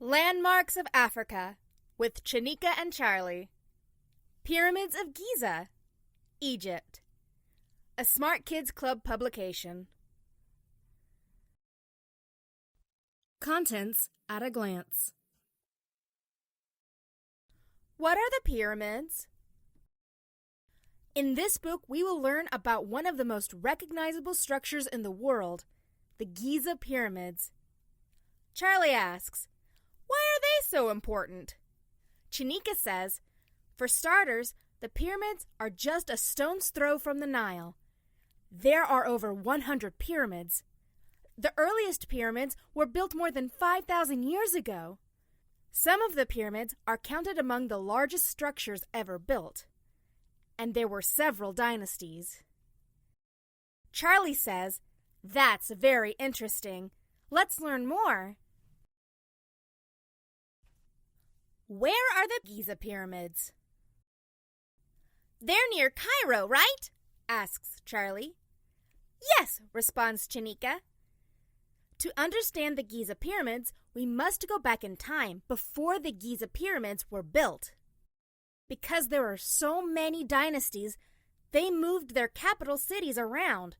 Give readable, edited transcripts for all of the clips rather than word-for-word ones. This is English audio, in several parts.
Landmarks of Africa with Chanika and Charlie. Pyramids of Giza, Egypt. A Smart Kids Club publication. Contents at a glance. What are the pyramids? In this book, we will learn about one of the most recognizable structures in the world, the Giza pyramids. Charlie asks, why are they so important? Chanika says, for starters, the pyramids are just a stone's throw from the Nile. There are over 100 pyramids. The earliest pyramids were built more than 5,000 years ago. Some of the pyramids are counted among the largest structures ever built. And there were several dynasties. Charlie says, that's very interesting. Let's learn more. Where are the Giza pyramids? They're near Cairo, right? Asks Charlie. Yes, responds Chanika. To understand the Giza pyramids, we must go back in time before the Giza pyramids were built. Because there are so many dynasties, they moved their capital cities around.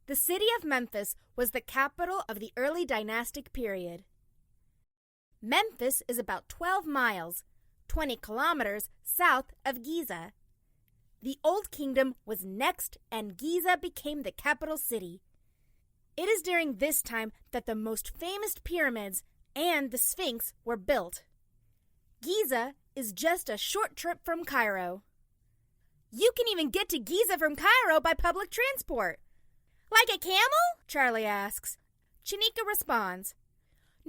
The city of Memphis was the capital of the early dynastic period. Memphis is about 12 miles, 20 kilometers south of Giza. The Old Kingdom was next, and Giza became the capital city. It is during this time that the most famous pyramids and the Sphinx were built. Giza is just a short trip from Cairo. You can even get to Giza from Cairo by public transport. Like a camel? Charlie asks. Chanika responds,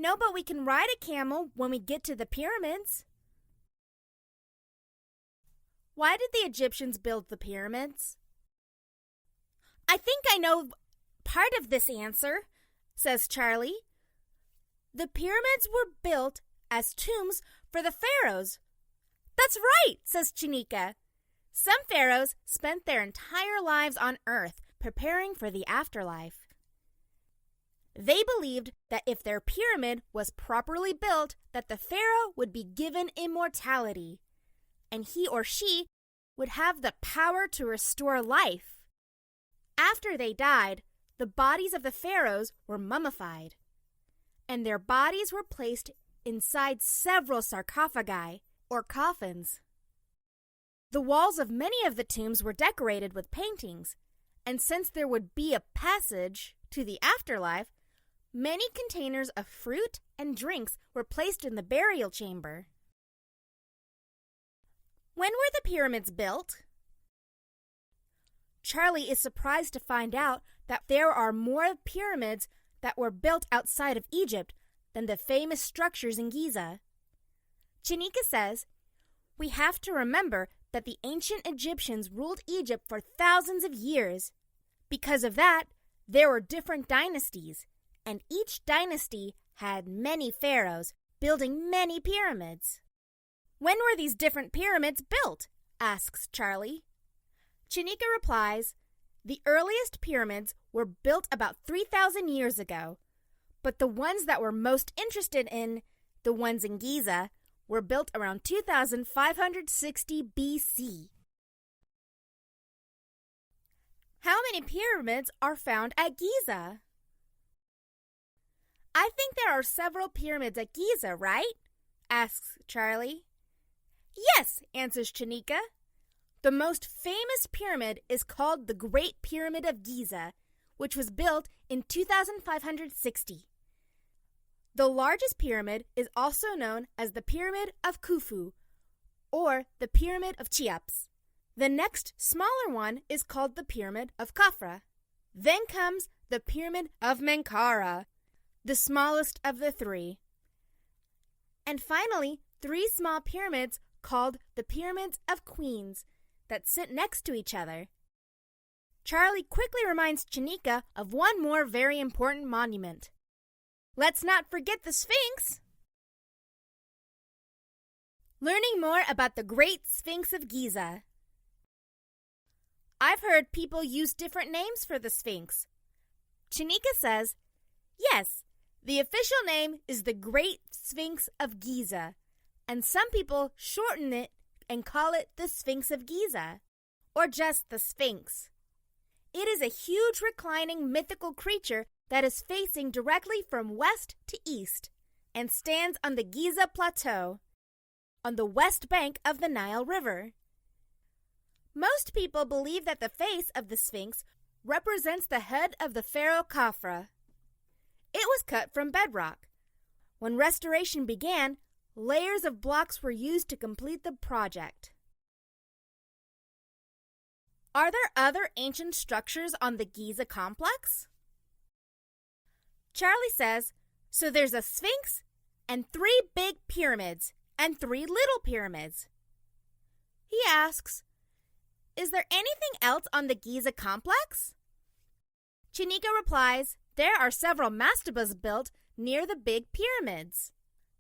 no, but we can ride a camel when we get to the pyramids. Why did the Egyptians build the pyramids? I think I know part of this answer, says Charlie. The pyramids were built as tombs for the pharaohs. That's right, says Chanika. Some pharaohs spent their entire lives on earth preparing for the afterlife. They believed that if their pyramid was properly built, that the pharaoh would be given immortality, and he or she would have the power to restore life. After they died, the bodies of the pharaohs were mummified, and their bodies were placed inside several sarcophagi, or coffins. The walls of many of the tombs were decorated with paintings, and since there would be a passage to the afterlife, many containers of fruit and drinks were placed in the burial chamber. When were the pyramids built? Charlie is surprised to find out that there are more pyramids that were built outside of Egypt than the famous structures in Giza. Chanika says, we have to remember that the ancient Egyptians ruled Egypt for thousands of years. Because of that, there were different dynasties, and each dynasty had many pharaohs building many pyramids. When were these different pyramids built? Asks Charlie. Chanika replies, the earliest pyramids were built about 3,000 years ago, but the ones that we're most interested in, the ones in Giza, were built around 2,560 BC. How many pyramids are found at Giza? I think there are several pyramids at Giza, right? Asks Charlie. Yes, answers Chanika. The most famous pyramid is called the Great Pyramid of Giza, which was built in 2,560. The largest pyramid is also known as the Pyramid of Khufu, or the Pyramid of Cheops. The next smaller one is called the Pyramid of Khafra. Then comes the Pyramid of Menkaura, the smallest of the three. And finally, three small pyramids called the Pyramids of Queens that sit next to each other. Charlie quickly reminds Chanika of one more very important monument. Let's not forget the Sphinx! Learning more about the Great Sphinx of Giza. I've heard people use different names for the Sphinx. Chanika says, yes, The official name is the Great Sphinx of Giza, and some people shorten it and call it the Sphinx of Giza, or just the Sphinx. It is a huge reclining mythical creature that is facing directly from west to east and stands on the Giza Plateau, on the west bank of the Nile River. Most people believe that the face of the Sphinx represents the head of the pharaoh Khafra. It was cut from bedrock. When restoration began, layers of blocks were used to complete the project. Are there other ancient structures on the Giza complex? Charlie says, so there's a Sphinx and 3 big pyramids and 3 little pyramids. He asks, is there anything else on the Giza complex? Chanika replies, there are several mastabas built near the big pyramids.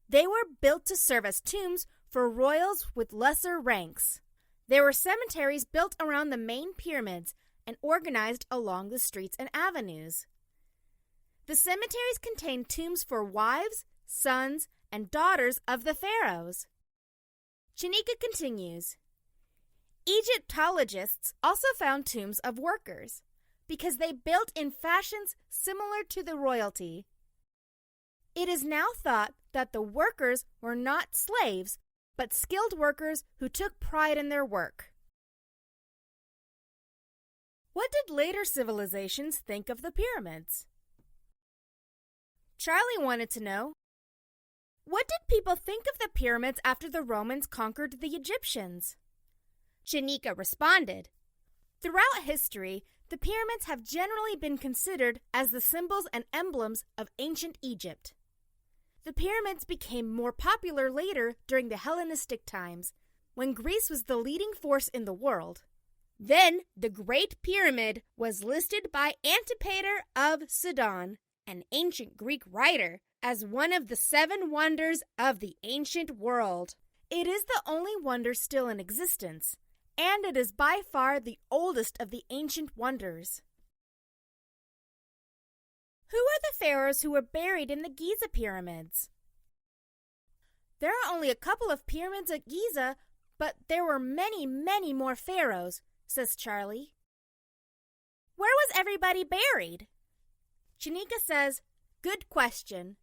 They were built to serve as tombs for royals with lesser ranks. There were cemeteries built around the main pyramids and organized along the streets and avenues. The cemeteries contained tombs for wives, sons, and daughters of the pharaohs. Chanika continues, Egyptologists also found tombs of workers because they built in fashions similar to the royalty. It is now thought that the workers were not slaves, but skilled workers who took pride in their work. What did later civilizations think of the pyramids? Charlie wanted to know, what did people think of the pyramids after the Romans conquered the Egyptians? Chanika responded, throughout history, the pyramids have generally been considered as the symbols and emblems of ancient Egypt. The pyramids became more popular later during the Hellenistic times, when Greece was the leading force in the world. Then, the Great Pyramid was listed by Antipater of Sidon, an ancient Greek writer, as one of the 7 wonders of the ancient world. It is the only wonder still in existence, and it is by far the oldest of the ancient wonders. Who are the pharaohs who were buried in the Giza pyramids? There are only a couple of pyramids at Giza, but there were many, many more pharaohs, says Charlie. Where was everybody buried? Chanika says, good question.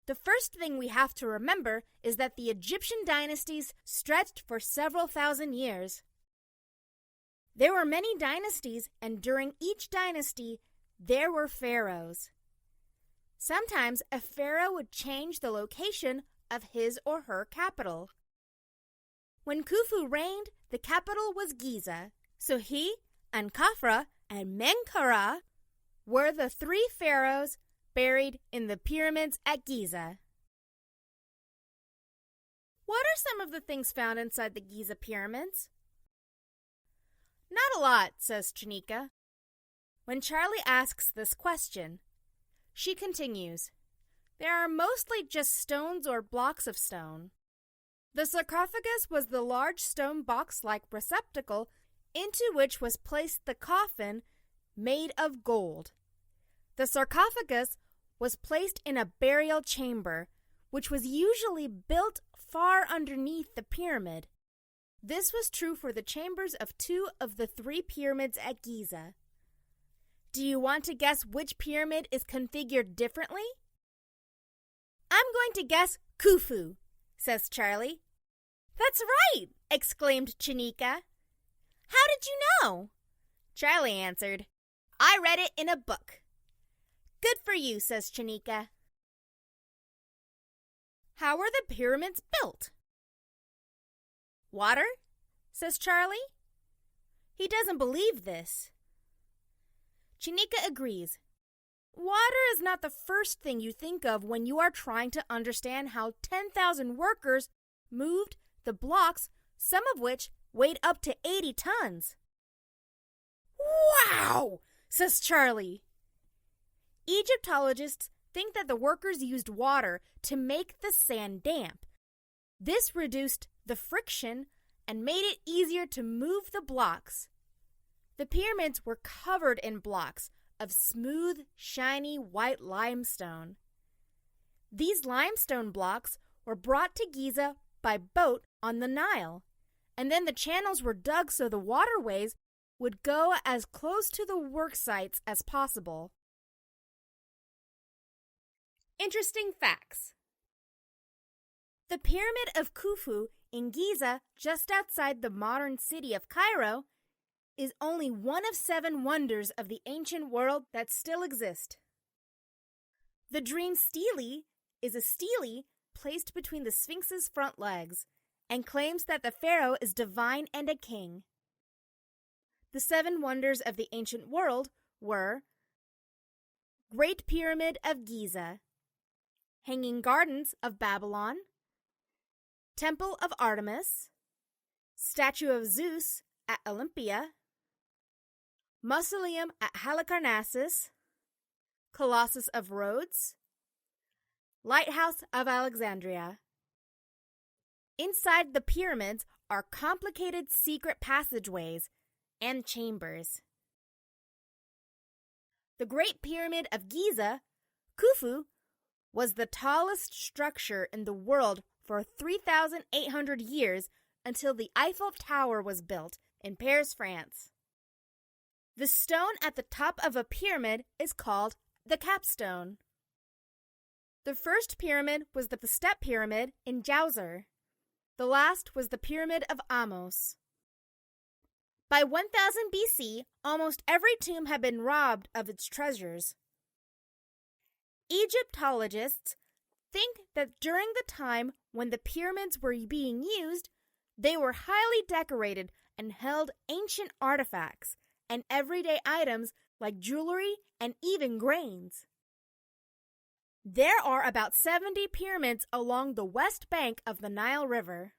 The first thing we have to remember is that the Egyptian dynasties stretched for several thousand years. There were many dynasties, and during each dynasty, there were pharaohs. Sometimes a pharaoh would change the location of his or her capital. When Khufu reigned, the capital was Giza, so he and Khafra and Menkaura were the 3 pharaohs buried in the pyramids at Giza. What are some of the things found inside the Giza pyramids? Not a lot, says Chanika. When Charlie asks this question, she continues, there are mostly just stones or blocks of stone. The sarcophagus was the large stone box-like receptacle into which was placed the coffin made of gold. The sarcophagus was placed in a burial chamber, which was usually built far underneath the pyramid. This was true for the chambers of 2 of the 3 pyramids at Giza. Do you want to guess which pyramid is configured differently? I'm going to guess Khufu, says Charlie. That's right, exclaimed Chanika. How did you know? Charlie answered, I read it in a book. Good for you, says Chanika. How were the pyramids built? Water, says Charlie. He doesn't believe this. Chanika agrees. Water is not the first thing you think of when you are trying to understand how 10,000 workers moved the blocks, some of which weighed up to 80 tons. Wow, says Charlie. Egyptologists think that the workers used water to make the sand damp. This reduced the friction and made it easier to move the blocks. The pyramids were covered in blocks of smooth, shiny white limestone. These limestone blocks were brought to Giza by boat on the Nile, and then the channels were dug so the waterways would go as close to the work sites as possible. Interesting facts. The Pyramid of Khufu in Giza, just outside the modern city of Cairo, is only one of 7 wonders of the ancient world that still exist. The dream stele is a stele placed between the Sphinx's front legs and claims that the pharaoh is divine and a king. The 7 wonders of the ancient world were Great Pyramid of Giza, Hanging Gardens of Babylon, Temple of Artemis, Statue of Zeus at Olympia, Mausoleum at Halicarnassus, Colossus of Rhodes, Lighthouse of Alexandria. Inside the pyramids are complicated secret passageways and chambers. The Great Pyramid of Giza, Khufu, was the tallest structure in the world for 3,800 years until the Eiffel Tower was built in Paris, France. The stone at the top of a pyramid is called the capstone. The first pyramid was the step pyramid in Djoser. The last was the Pyramid of Amos. By 1000 BC, almost every tomb had been robbed of its treasures. Egyptologists think that during the time when the pyramids were being used, they were highly decorated and held ancient artifacts and everyday items like jewelry and even grains. There are about 70 pyramids along the west bank of the Nile River.